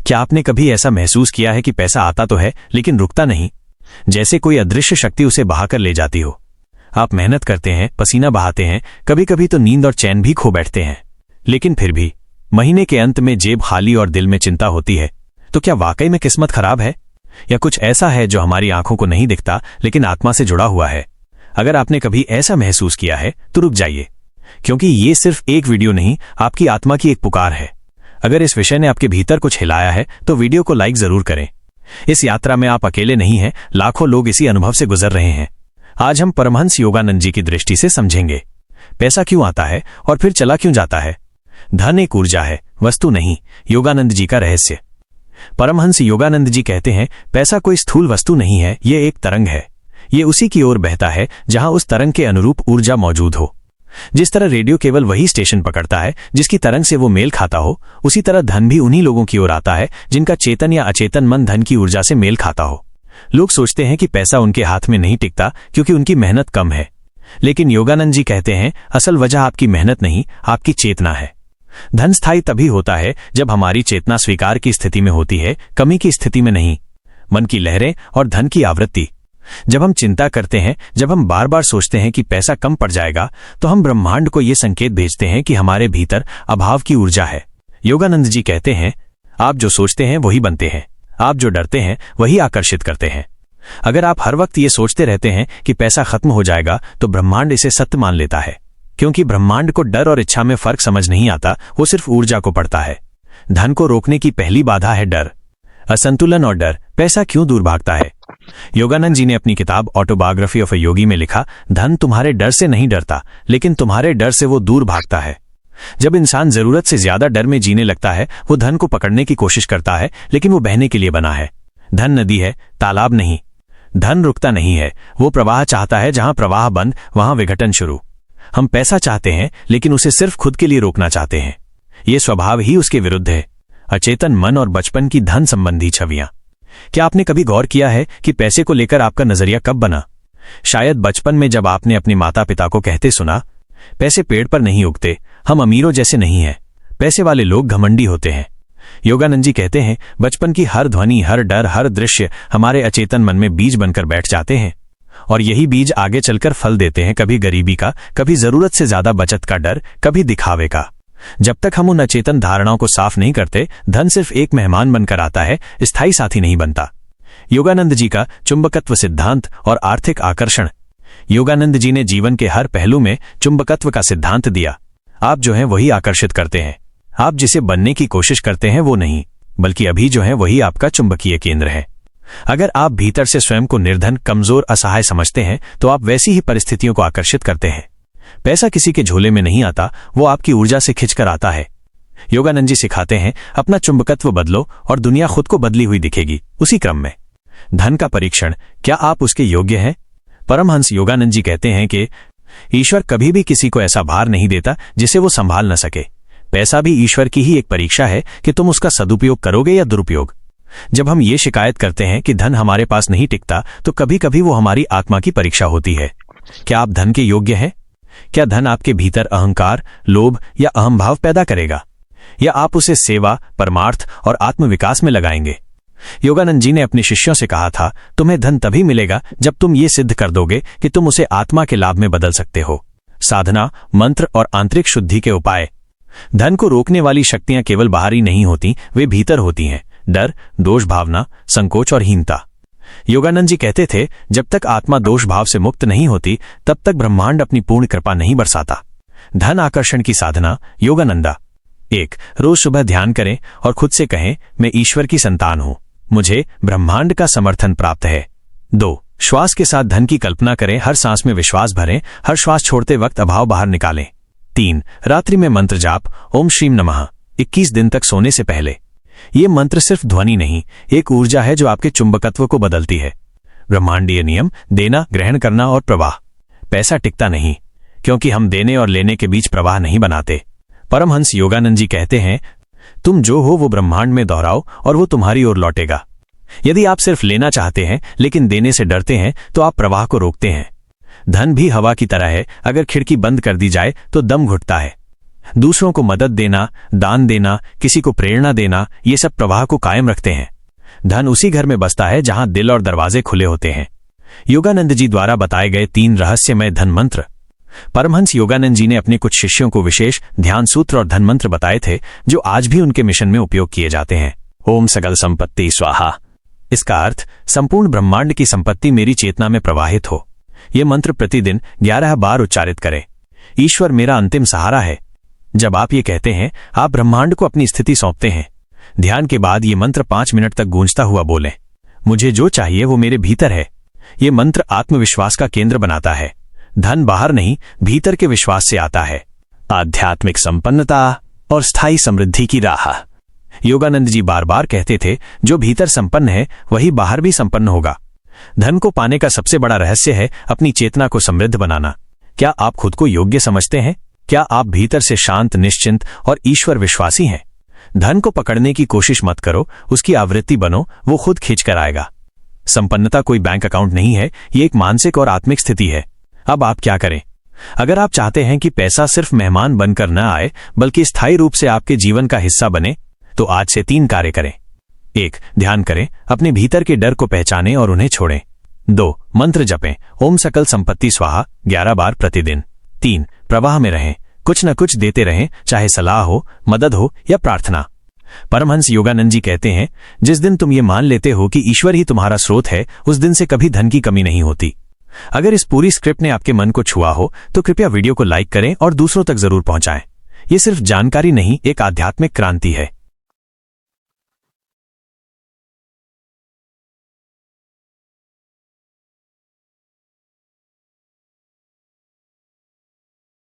क्या आपने कभी ऐसा महसूस किया है कि पैसा आता तो है लेकिन रुकता नहीं, जैसे कोई अदृश्य शक्ति उसे बहाकर ले जाती हो? आप मेहनत करते हैं, पसीना बहाते हैं, कभी कभी तो नींद और चैन भी खो बैठते हैं, लेकिन फिर भी महीने के अंत में जेब खाली और दिल में चिंता होती है। तो क्या वाकई में किस्मत खराब है, या कुछ ऐसा है जो हमारी आंखों को नहीं दिखता लेकिन आत्मा से जुड़ा हुआ है? अगर आपने कभी ऐसा महसूस किया है तो रुक जाइए, क्योंकि ये सिर्फ एक वीडियो नहीं, आपकी आत्मा की एक पुकार है। अगर इस विषय ने आपके भीतर कुछ हिलाया है तो वीडियो को लाइक जरूर करें। इस यात्रा में आप अकेले नहीं हैं, लाखों लोग इसी अनुभव से गुजर रहे हैं। आज हम परमहंस योगानंद जी की दृष्टि से समझेंगे पैसा क्यों आता है और फिर चला क्यों जाता है। धन एक ऊर्जा है, वस्तु नहीं। योगानंद जी का रहस्य। परमहंस योगानंद जी कहते हैं, पैसा कोई स्थूल वस्तु नहीं है, ये एक तरंग है। ये उसी की ओर बहता है जहां उस तरंग के अनुरूप ऊर्जा मौजूद हो। जिस तरह रेडियो केवल वही स्टेशन पकड़ता है जिसकी तरंग से वो मेल खाता हो, उसी तरह धन भी उन्हीं लोगों की ओर आता है जिनका चेतन या अचेतन मन धन की ऊर्जा से मेल खाता हो। लोग सोचते हैं कि पैसा उनके हाथ में नहीं टिकता क्योंकि उनकी मेहनत कम है, लेकिन योगानंद जी कहते हैं असल वजह आपकी मेहनत नहीं, आपकी चेतना है। धन स्थायी तभी होता है जब हमारी चेतना स्वीकार की स्थिति में होती है, कमी की स्थिति में नहीं। मन की लहरें और धन की आवृत्ति। जब हम चिंता करते हैं, जब हम बार बार सोचते हैं कि पैसा कम पड़ जाएगा, तो हम ब्रह्मांड को यह संकेत भेजते हैं कि हमारे भीतर अभाव की ऊर्जा है। योगानंद जी कहते हैं, आप जो सोचते हैं वही बनते हैं, आप जो डरते हैं वही आकर्षित करते हैं। अगर आप हर वक्त ये सोचते रहते हैं कि पैसा खत्म हो जाएगा, तो ब्रह्मांड इसे सत्य मान लेता है, क्योंकि ब्रह्मांड को डर और इच्छा में फर्क समझ नहीं आता, वो सिर्फ ऊर्जा को पढ़ता है। धन को रोकने की पहली बाधा है डर, असंतुलन और डर। पैसा क्यों दूर भागता है? योगानंद जी ने अपनी किताब ऑटोबायोग्राफी ऑफ अ योगी में लिखा, धन तुम्हारे डर से नहीं डरता, लेकिन तुम्हारे डर से वो दूर भागता है। जब इंसान जरूरत से ज्यादा डर में जीने लगता है, वो धन को पकड़ने की कोशिश करता है, लेकिन वो बहने के लिए बना है। धन नदी है, तालाब नहीं। धन रुकता नहीं है, वो प्रवाह चाहता है, जहां प्रवाह बंद वहां विघटन शुरू। हम पैसा चाहते हैं, लेकिन उसे सिर्फ खुद के लिए रोकना चाहते हैं। ये स्वभाव ही उसके विरुद्ध है। अचेतन मन और बचपन की धन संबंधी छवियां। क्या आपने कभी गौर किया है कि पैसे को लेकर आपका नजरिया कब बना? शायद बचपन में, जब आपने अपने माता पिता को कहते सुना, पैसे पेड़ पर नहीं उगते, हम अमीरों जैसे नहीं हैं, पैसे वाले लोग घमंडी होते हैं। योगानंद जी कहते हैं, बचपन की हर ध्वनि, हर डर, हर दृश्य हमारे अचेतन मन में बीज बनकर बैठ जाते हैं, और यही बीज आगे चलकर फल देते हैं। कभी गरीबी का, कभी जरूरत से ज्यादा बचत का डर, कभी दिखावे का। जब तक हम उन अचेतन धारणाओं को साफ नहीं करते, धन सिर्फ एक मेहमान बनकर आता है, स्थायी साथी नहीं बनता। योगानंद जी का चुंबकत्व सिद्धांत और आर्थिक आकर्षण। योगानंद जी ने जीवन के हर पहलू में चुंबकत्व का सिद्धांत दिया। आप जो हैं वही आकर्षित करते हैं। आप जिसे बनने की कोशिश करते हैं वो नहीं, बल्कि अभी जो है वही आपका चुंबकीय केंद्र है। अगर आप भीतर से स्वयं को निर्धन, कमजोर, असहाय समझते हैं, तो आप वैसी ही परिस्थितियों को आकर्षित करते हैं। पैसा किसी के झोले में नहीं आता, वो आपकी ऊर्जा से खिंचकर आता है। योगानंद जी सिखाते हैं, अपना चुंबकत्व बदलो और दुनिया खुद को बदली हुई दिखेगी। उसी क्रम में धन का परीक्षण, क्या आप उसके योग्य हैं? परमहंस योगानंद जी कहते हैं कि ईश्वर कभी भी किसी को ऐसा भार नहीं देता जिसे वो संभाल न सके। पैसा भी ईश्वर की ही एक परीक्षा है कि तुम उसका सदुपयोग करोगे या दुरुपयोग। जब हम ये शिकायत करते हैं कि धन हमारे पास नहीं टिकता, तो कभी कभी वो हमारी आत्मा की परीक्षा होती है। क्या आप धन के योग्य हैं? क्या धन आपके भीतर अहंकार, लोभ या अहंभाव पैदा करेगा, या आप उसे सेवा, परमार्थ और आत्मविकास में लगाएंगे? योगानंद जी ने अपने शिष्यों से कहा था, तुम्हें धन तभी मिलेगा जब तुम ये सिद्ध कर दोगे कि तुम उसे आत्मा के लाभ में बदल सकते हो। साधना, मंत्र और आंतरिक शुद्धि के उपाय। धन को रोकने वाली शक्तियां केवल बाहरी नहीं होती, वे भीतर होती हैं। डर, दोष भावना, संकोच और हीनता। योगानंद जी कहते थे, जब तक आत्मा दोष भाव से मुक्त नहीं होती, तब तक ब्रह्मांड अपनी पूर्ण कृपा नहीं बरसाता। धन आकर्षण की साधना। योगानंदा। 1. रोज सुबह ध्यान करें और खुद से कहें, मैं ईश्वर की संतान हूं, मुझे ब्रह्मांड का समर्थन प्राप्त है। 2. श्वास के साथ धन की कल्पना करें, हर सांस में विश्वास भरें, हर श्वास छोड़ते वक्त अभाव बाहर निकालें। 3. रात्रि में मंत्र जाप, ओम श्रीम नमः, 21 दिन तक सोने से पहले। ये मंत्र सिर्फ ध्वनि नहीं, एक ऊर्जा है जो आपके चुंबकत्व को बदलती है। ब्रह्मांडीय नियम, देना, ग्रहण करना और प्रवाह। पैसा टिकता नहीं, क्योंकि हम देने और लेने के बीच प्रवाह नहीं बनाते। परमहंस योगानंद जी कहते हैं, तुम जो हो वो ब्रह्मांड में दोहराओ और वो तुम्हारी ओर लौटेगा। यदि आप सिर्फ लेना चाहते हैं लेकिन देने से डरते हैं, तो आप प्रवाह को रोकते हैं। धन भी हवा की तरह है, अगर खिड़की बंद कर दी जाए तो दम घुटता है। दूसरों को मदद देना, दान देना, किसी को प्रेरणा देना, ये सब प्रवाह को कायम रखते हैं। धन उसी घर में बसता है जहां दिल और दरवाजे खुले होते हैं। योगानंद जी द्वारा बताए गए 3 रहस्यमय धन मंत्र। परमहंस योगानंद जी ने अपने कुछ शिष्यों को विशेष ध्यान सूत्र और धन मंत्र बताए थे, जो आज भी उनके मिशन में उपयोग किए जाते हैं। ओम सकल संपत्ति स्वाहा। इसका अर्थ संपूर्ण ब्रह्मांड की संपत्ति मेरी चेतना में प्रवाहित हो। यह मंत्र प्रतिदिन 11 बार उच्चारित करें। ईश्वर मेरा अंतिम सहारा है। जब आप ये कहते हैं, आप ब्रह्मांड को अपनी स्थिति सौंपते हैं। ध्यान के बाद ये मंत्र 5 मिनट तक गूंजता हुआ बोलें, मुझे जो चाहिए वो मेरे भीतर है। ये मंत्र आत्मविश्वास का केंद्र बनाता है। धन बाहर नहीं, भीतर के विश्वास से आता है। आध्यात्मिक संपन्नता और स्थायी समृद्धि की राह। योगानंद जी बार बार कहते थे, जो भीतर संपन्न है वही बाहर भी संपन्न होगा। धन को पाने का सबसे बड़ा रहस्य है अपनी चेतना को समृद्ध बनाना। क्या आप खुद को योग्य समझते हैं? क्या आप भीतर से शांत, निश्चिंत और ईश्वर विश्वासी हैं? धन को पकड़ने की कोशिश मत करो, उसकी आवृत्ति बनो, वो खुद खींच कर आएगा। संपन्नता कोई बैंक अकाउंट नहीं है, ये एक मानसिक और आत्मिक स्थिति है। अब आप क्या करें? अगर आप चाहते हैं कि पैसा सिर्फ मेहमान बनकर न आए बल्कि स्थायी रूप से आपके जीवन का हिस्सा बने, तो आज से 3 कार्य करें। 1. ध्यान करें, अपने भीतर के डर को पहचानें और उन्हें छोड़ें। 2. मंत्र जपें, ओम सकल संपत्ति स्वाहा 11 बार प्रतिदिन। 3. प्रवाह में रहें, कुछ न कुछ देते रहें, चाहे सलाह हो, मदद हो या प्रार्थना। परमहंस योगानंद जी कहते हैं, जिस दिन तुम ये मान लेते हो कि ईश्वर ही तुम्हारा स्रोत है, उस दिन से कभी धन की कमी नहीं होती। अगर इस पूरी स्क्रिप्ट ने आपके मन को छुआ हो तो कृपया वीडियो को लाइक करें और दूसरों तक जरूर पहुंचाएं। ये सिर्फ जानकारी नहीं, एक आध्यात्मिक क्रांति है।